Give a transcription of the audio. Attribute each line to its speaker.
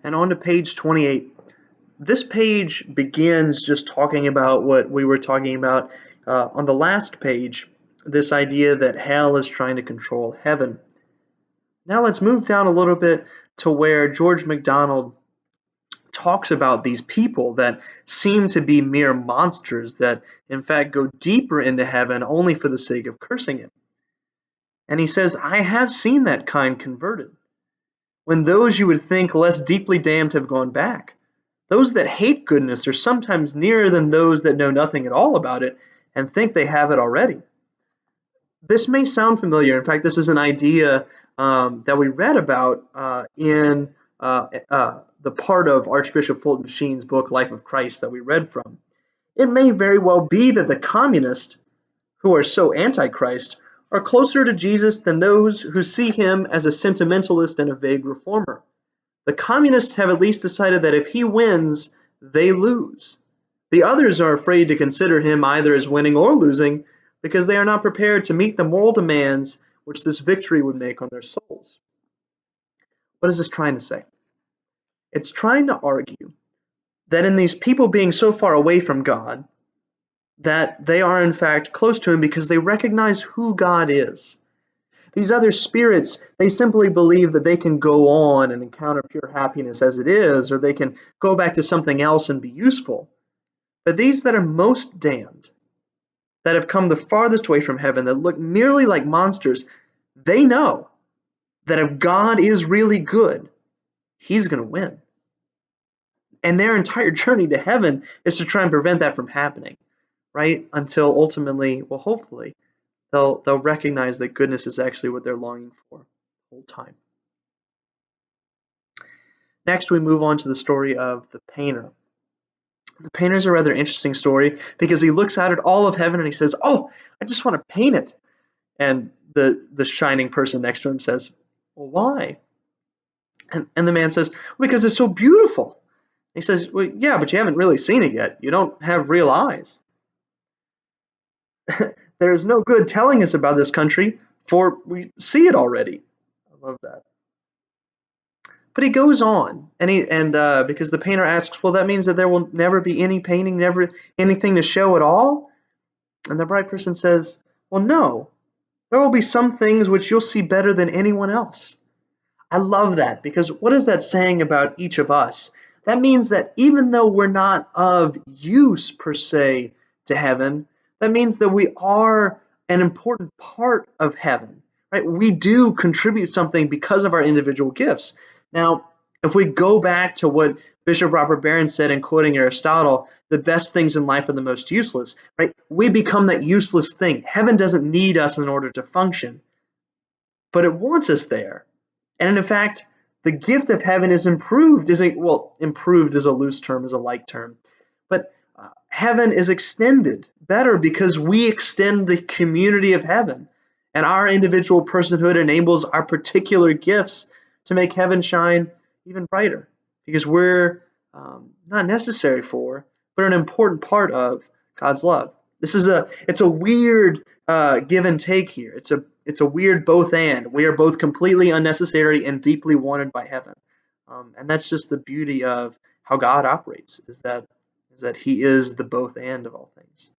Speaker 1: And on to page 28. This page begins just talking about what we were talking about on the last page, this idea that hell is trying to control heaven. Now let's move down a little bit to where George MacDonald talks about these people that seem to be mere monsters that in fact go deeper into heaven only for the sake of cursing it. And he says, I have seen that kind converted, when those you would think less deeply damned have gone back. Those that hate goodness are sometimes nearer than those that know nothing at all about it and think they have it already. This may sound familiar. In fact, this is an idea that we read about in the part of Archbishop Fulton Sheen's book, Life of Christ, that we read from. It may very well be that the communists, who are so anti-Christ, are closer to Jesus than those who see him as a sentimentalist and a vague reformer. The communists have at least decided that if he wins, they lose. The others are afraid to consider him either as winning or losing because they are not prepared to meet the moral demands which this victory would make on their souls. What is this trying to say? It's trying to argue that in these people being so far away from God, that they are in fact close to him because they recognize who God is. These other spirits, they simply believe that they can go on and encounter pure happiness as it is, or they can go back to something else and be useful. But these that are most damned, that have come the farthest away from heaven, that look merely like monsters, they know that if God is really good, he's going to win. And their entire journey to heaven is to try and prevent that from happening, right? Until ultimately, well, hopefully, they'll recognize that goodness is actually what they're longing for the whole time. Next, we move on to the story of the painter. The painter's a rather interesting story because he looks out at all of heaven and he says, "Oh, I just want to paint it." And the shining person next to him says, "Well, why?" And the man says, "Because it's so beautiful." He says, "Well, yeah, but you haven't really seen it yet. You don't have real eyes." There is no good telling us about this country, for we see it already. I love that. But he goes on, and because the painter asks, well, that means that there will never be any painting, never anything to show at all? And the bright person says, well, no. There will be some things which you'll see better than anyone else. I love that, because what is that saying about each of us? That means that even though we're not of use per se to heaven, that means that we are an important part of heaven, right? We do contribute something because of our individual gifts. Now, if we go back to what Bishop Robert Barron said in quoting Aristotle, the best things in life are the most useless, right? We become that useless thing. Heaven doesn't need us in order to function, but it wants us there. And in fact, the gift of heaven is improved. Improved is a loose term, is a light term. But heaven is extended better because we extend the community of heaven. And our individual personhood enables our particular gifts to make heaven shine even brighter because we're not necessary for, but an important part of God's love. It's a weird give and take here. It's a weird both and. We are both completely unnecessary and deeply wanted by heaven, and that's just the beauty of how God operates. Is that He is the both and of all things.